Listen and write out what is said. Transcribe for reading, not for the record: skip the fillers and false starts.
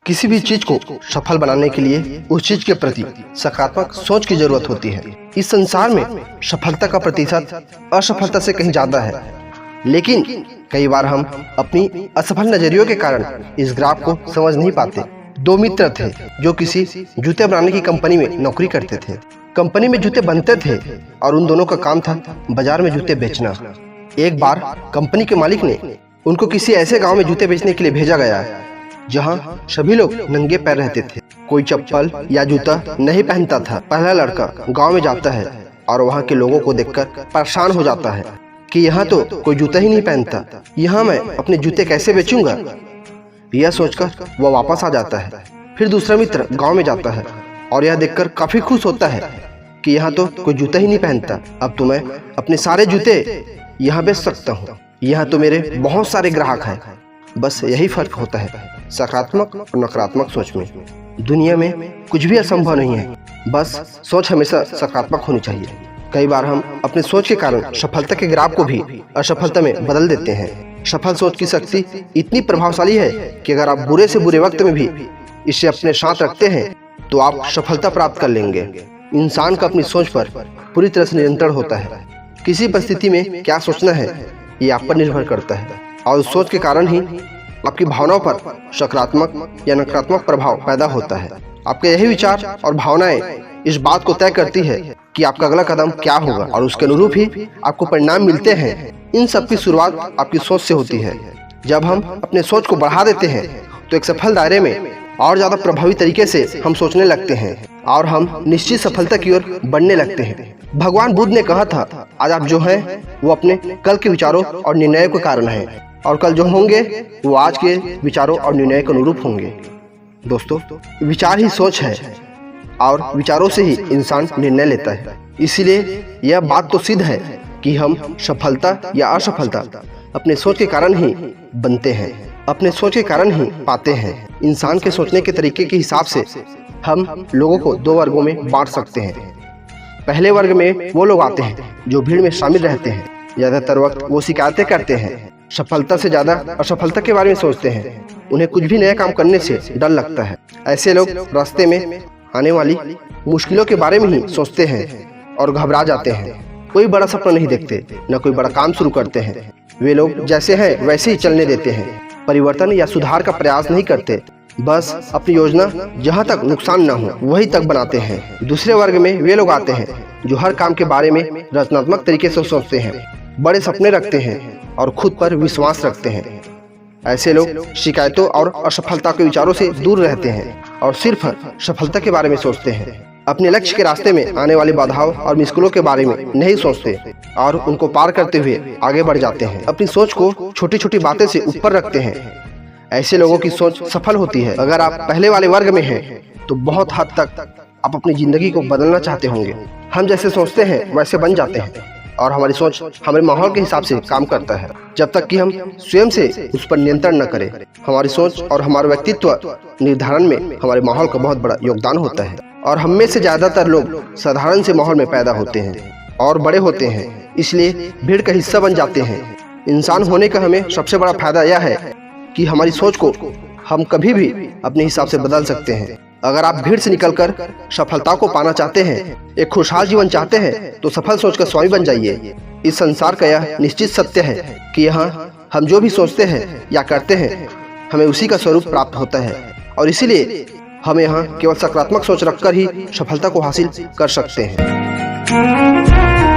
किसी भी चीज को सफल बनाने के लिए उस चीज के प्रति सकारात्मक सोच की जरूरत होती है। इस संसार में सफलता का प्रतिशत असफलता से कहीं ज्यादा है, लेकिन कई बार हम अपनी असफल नजरियों के कारण इस ग्राफ को समझ नहीं पाते। दो मित्र थे जो किसी जूते बनाने की कंपनी में नौकरी करते थे। कंपनी में जूते बनते थे और उन दोनों का काम था बाजार में जूते बेचना। एक बार कंपनी के मालिक ने उनको किसी ऐसे गांव में जूते बेचने के लिए भेजा गया जहां सभी लोग नंगे पैर रहते थे। कोई चप्पल या जूता नहीं पहनता था। पहला लड़का गांव में जाता है और वहां के लोगों को देखकर परेशान हो जाता है कि यहाँ तो कोई जूता ही नहीं पहनता, यहाँ मैं अपने जूते कैसे बेचूंगा। यह सोचकर वह वापस आ जाता है। फिर दूसरा मित्र गांव में जाता है और यह देखकर काफी खुश होता है कि यहाँ तो कोई जूता ही नहीं पहनता, अब तो मैं अपने सारे जूते यहाँ बेच सकता हूँ। यहाँ तो मेरे बहुत सारे ग्राहक हैं। बस यही फर्क होता है सकारात्मक और नकारात्मक सोच में। दुनिया में कुछ भी असंभव नहीं है, बस सोच हमेशा सकारात्मक होनी चाहिए। कई बार हम अपने सोच के कारण सफलता के ग्राफ को भी असफलता में बदल देते हैं। सफल सोच की शक्ति इतनी प्रभावशाली है कि अगर आप बुरे से बुरे वक्त में भी इसे अपने साथ रखते हैं तो आप सफलता प्राप्त कर लेंगे। इंसान का अपनी सोच पर पूरी तरह से नियंत्रण होता है। किसी परिस्थिति में क्या सोचना है ये आप पर निर्भर करता है और उस सोच के कारण ही आपकी भावनाओं पर सकारात्मक या नकारात्मक प्रभाव पैदा होता है। आपके यही विचार और भावनाएं इस बात को तय करती है कि आपका अगला कदम क्या होगा और उसके अनुरूप ही आपको परिणाम मिलते हैं। इन सब की शुरुआत आपकी सोच से होती है। जब हम अपने सोच को बढ़ा देते हैं तो एक सफल दायरे में और ज्यादा प्रभावी तरीके से हम सोचने लगते हैं और हम निश्चित सफलता की ओर बढ़ने लगते हैं। भगवान बुद्ध ने कहा था, आज आप जो हैं वो अपने कल के विचारों और निर्णयों के कारण हैं और कल जो होंगे वो आज के विचारों और निर्णय के अनुरूप होंगे। दोस्तों, विचार ही सोच है और विचारों से ही इंसान निर्णय लेता है। इसीलिए यह बात तो सिद्ध है कि हम सफलता या असफलता अपने सोच के कारण ही बनते हैं, अपने सोच के कारण ही पाते हैं। इंसान के सोचने के तरीके के हिसाब से हम लोगों को दो वर्गों में बांट सकते हैं। पहले वर्ग में वो लोग आते हैं जो भीड़ में शामिल रहते हैं। ज्यादातर वक्त वो शिकायतें करते हैं, सफलता से ज्यादा असफलता के बारे में सोचते हैं। उन्हें कुछ भी नया काम करने से डर लगता है। ऐसे लोग रास्ते में आने वाली मुश्किलों के बारे में ही सोचते हैं और घबरा जाते हैं। कोई बड़ा सपना नहीं देखते, न कोई बड़ा काम शुरू करते हैं। वे लोग जैसे हैं वैसे ही चलने देते हैं। परिवर्तन या सुधार का प्रयास नहीं करते, बस अपनी योजना जहां तक नुकसान न हो वही तक बनाते हैं। दूसरे वर्ग में वे लोग आते हैं जो हर काम के बारे में रचनात्मक तरीके से सोचते हैं, बड़े सपने रखते हैं और खुद पर विश्वास रखते हैं। ऐसे लोग शिकायतों और असफलता के विचारों से दूर रहते हैं और सिर्फ सफलता के बारे में सोचते हैं। अपने लक्ष्य के रास्ते में आने वाली बाधाओं और मुश्किलों के बारे में नहीं सोचते और उनको पार करते हुए आगे बढ़ जाते हैं। अपनी सोच को छोटी छोटी बातें से ऊपर रखते हैं। ऐसे लोगों की सोच सफल होती है। अगर आप पहले वाले वर्ग में हैं तो बहुत हद तक आप अपनी जिंदगी को बदलना चाहते होंगे। हम जैसे सोचते हैं वैसे बन जाते हैं और हमारी सोच हमारे माहौल के हिसाब से काम करता है। जब तक कि हम स्वयं से उस पर नियंत्रण न करें, हमारी सोच और हमारा व्यक्तित्व निर्धारण में हमारे माहौल का बहुत बड़ा योगदान होता है। और हम में से ज्यादातर लोग साधारण से माहौल में पैदा होते हैं और बड़े होते हैं, इसलिए भीड़ का हिस्सा बन जाते हैं। इंसान होने का हमें सबसे बड़ा फायदा यह है कि हमारी सोच को हम कभी भी अपने हिसाब से बदल सकते हैं। अगर आप भीड़ से निकलकर सफलता को पाना चाहते हैं, एक खुशहाल जीवन चाहते हैं, तो सफल सोच का स्वामी बन जाइए। इस संसार का यह निश्चित सत्य है कि यहाँ हम जो भी सोचते हैं या करते हैं हमें उसी का स्वरूप प्राप्त होता है और इसीलिए हम यहाँ केवल सकारात्मक सोच रखकर ही सफलता को हासिल कर सकते हैं।